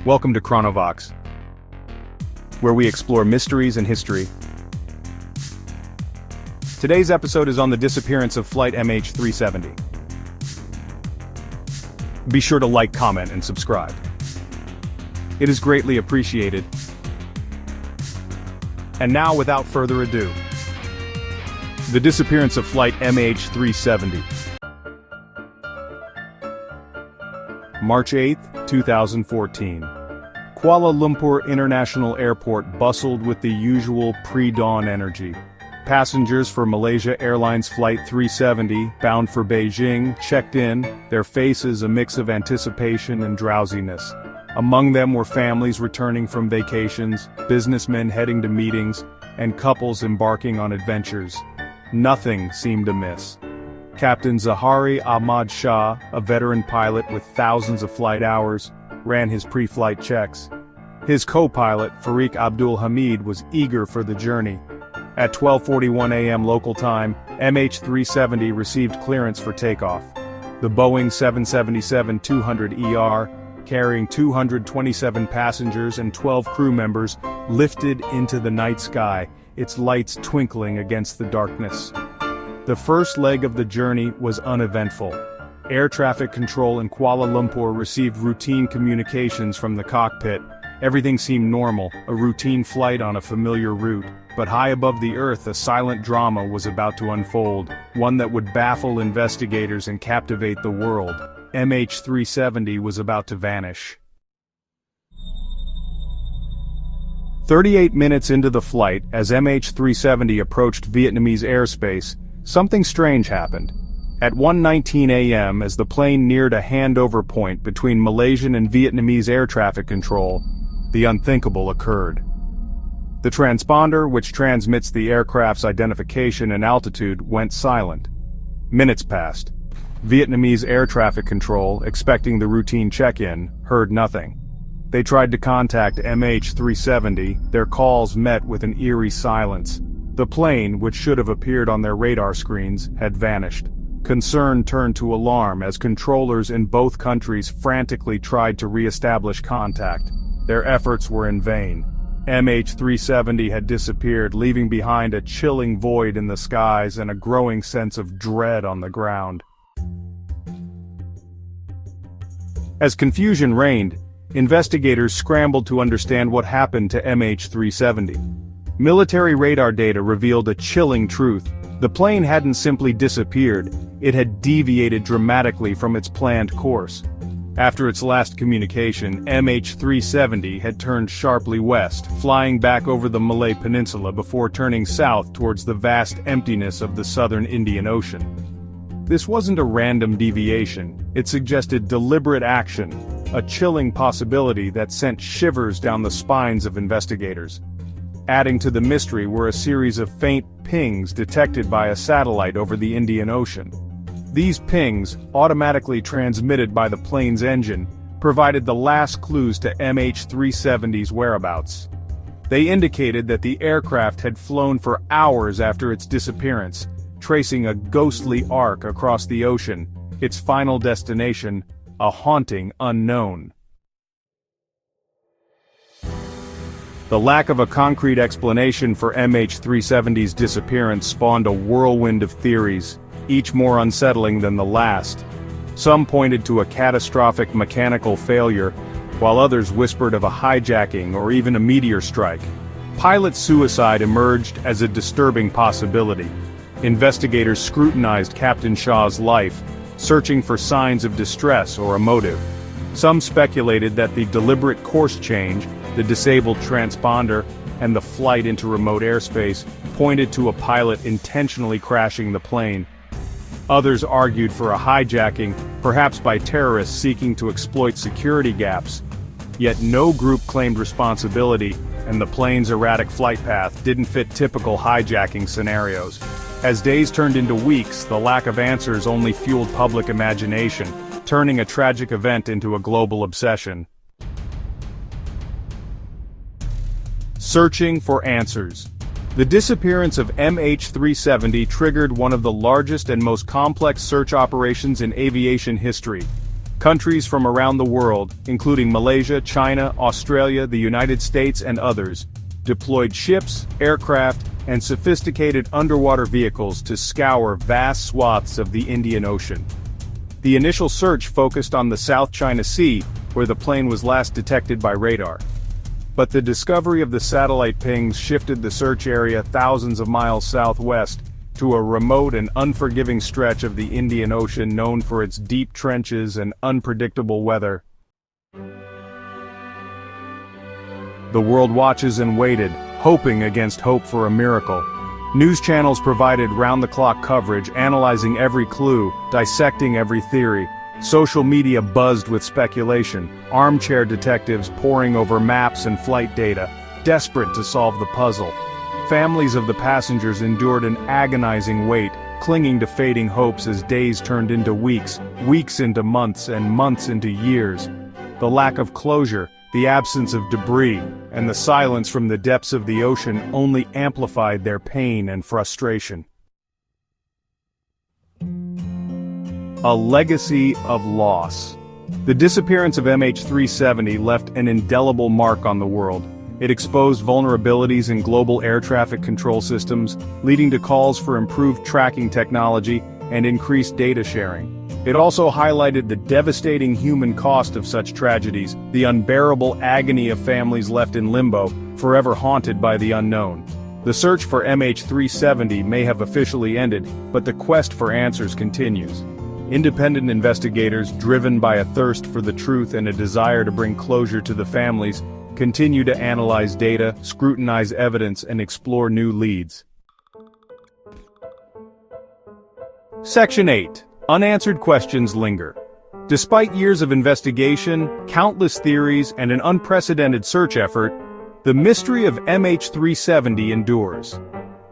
Welcome to Chronovox, where we explore mysteries and history. Today's episode is on the disappearance of flight MH370. Be sure to like, comment, and subscribe. It is greatly appreciated. And now, without further ado, the disappearance of flight MH370. March 8, 2014. Kuala Lumpur International Airport bustled with the usual pre-dawn energy. Passengers for Malaysia Airlines Flight 370, bound for Beijing, checked in, their faces a mix of anticipation and drowsiness. Among them were families returning from vacations, businessmen heading to meetings, and couples embarking on adventures. Nothing seemed amiss. Captain Zahari Ahmad Shah, a veteran pilot with thousands of flight hours, ran his pre-flight checks. His co-pilot, Farik Abdul Hamid, was eager for the journey. At 12:41 a.m. local time, MH370 received clearance for takeoff. The Boeing 777-200ER, carrying 227 passengers and 12 crew members, lifted into the night sky, its lights twinkling against the darkness. The first leg of the journey was uneventful. Air traffic control in Kuala Lumpur received routine communications from the cockpit. Everything seemed normal, a routine flight on a familiar route. But high above the earth, a silent drama was about to unfold, one that would baffle investigators and captivate the world. MH370 was about to vanish. 38 minutes into the flight, as MH370 approached Vietnamese airspace, something strange happened. At 1:19 a.m., as the plane neared a handover point between Malaysian and Vietnamese air traffic control, the unthinkable occurred. The transponder, which transmits the aircraft's identification and altitude, went silent. Minutes passed. Vietnamese air traffic control, expecting the routine check-in, heard nothing. They tried to contact MH370, their calls met with an eerie silence. The plane, which should have appeared on their radar screens, had vanished. Concern turned to alarm as controllers in both countries frantically tried to re-establish contact. Their efforts were in vain. MH370 had disappeared, leaving behind a chilling void in the skies and a growing sense of dread on the ground. As confusion reigned, investigators scrambled to understand what happened to MH370. Military radar data revealed a chilling truth. The plane hadn't simply disappeared, it had deviated dramatically from its planned course. After its last communication, MH370 had turned sharply west, flying back over the Malay Peninsula before turning south towards the vast emptiness of the southern Indian Ocean. This wasn't a random deviation, it suggested deliberate action, a chilling possibility that sent shivers down the spines of investigators. Adding to the mystery were a series of faint pings detected by a satellite over the Indian Ocean. These pings, automatically transmitted by the plane's engine, provided the last clues to MH370's whereabouts. They indicated that the aircraft had flown for hours after its disappearance, tracing a ghostly arc across the ocean, its final destination, a haunting unknown. The lack of a concrete explanation for MH370's disappearance spawned a whirlwind of theories, each more unsettling than the last. Some pointed to a catastrophic mechanical failure, while others whispered of a hijacking or even a meteor strike. Pilot suicide emerged as a disturbing possibility. Investigators scrutinized Captain Shah's life, searching for signs of distress or a motive. Some speculated that the deliberate course change, the disabled transponder, and the flight into remote airspace pointed to a pilot intentionally crashing the plane. Others argued for a hijacking, perhaps by terrorists seeking to exploit security gaps. Yet no group claimed responsibility, and the plane's erratic flight path didn't fit typical hijacking scenarios. As days turned into weeks, the lack of answers only fueled public imagination, turning a tragic event into a global obsession. Searching for answers. The disappearance of MH370 triggered one of the largest and most complex search operations in aviation history. Countries from around the world, including Malaysia, China, Australia, the United States, and others, deployed ships, aircraft, and sophisticated underwater vehicles to scour vast swaths of the Indian Ocean. The initial search focused on the South China Sea, where the plane was last detected by radar. But the discovery of the satellite pings shifted the search area thousands of miles southwest, to a remote and unforgiving stretch of the Indian Ocean known for its deep trenches and unpredictable weather. The world watches and waited, hoping against hope for a miracle. News channels provided round-the-clock coverage, analyzing every clue, dissecting every theory. Social media buzzed with speculation, armchair detectives poring over maps and flight data, desperate to solve the puzzle. Families of the passengers endured an agonizing wait, clinging to fading hopes as days turned into weeks, weeks into months, and months into years. The lack of closure, the absence of debris, and the silence from the depths of the ocean only amplified their pain and frustration. A legacy of loss. The disappearance of MH370 left an indelible mark on the world. It exposed vulnerabilities in global air traffic control systems, leading to calls for improved tracking technology and increased data sharing. It also highlighted the devastating human cost of such tragedies, the unbearable agony of families left in limbo, forever haunted by the unknown. The search for MH370 may have officially ended, but the quest for answers continues. Independent investigators, driven by a thirst for the truth and a desire to bring closure to the families, continue to analyze data, scrutinize evidence, and explore new leads. Section 8. Unanswered questions linger. Despite years of investigation, countless theories, and an unprecedented search effort, the mystery of MH370 endures.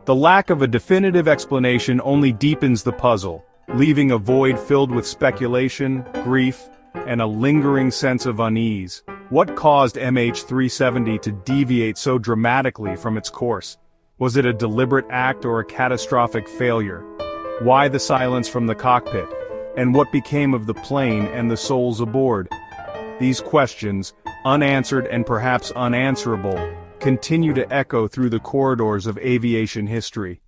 The lack of a definitive explanation only deepens the puzzle, leaving a void filled with speculation, grief, and a lingering sense of unease. What caused MH370 to deviate so dramatically from its course? Was it a deliberate act or a catastrophic failure? Why the silence from the cockpit? And what became of the plane and the souls aboard? These questions, unanswered and perhaps unanswerable, continue to echo through the corridors of aviation history.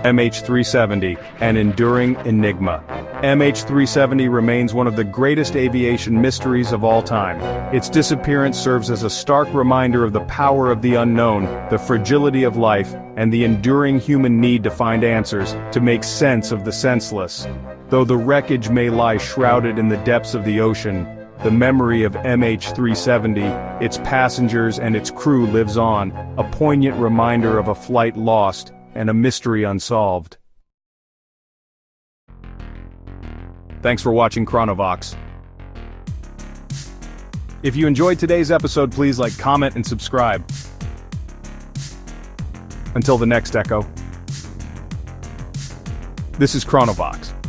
MH370, an enduring enigma. MH370 remains one of the greatest aviation mysteries of all time. Its disappearance serves as a stark reminder of the power of the unknown, the fragility of life, and the enduring human need to find answers, to make sense of the senseless. Though the wreckage may lie shrouded in the depths of the ocean, the memory of MH370, its passengers and its crew lives on, a poignant reminder of a flight lost and a mystery unsolved. Thanks for watching Chronovox. If you enjoyed today's episode, please like, comment, and subscribe. Until the next Echo. This is Chronovox.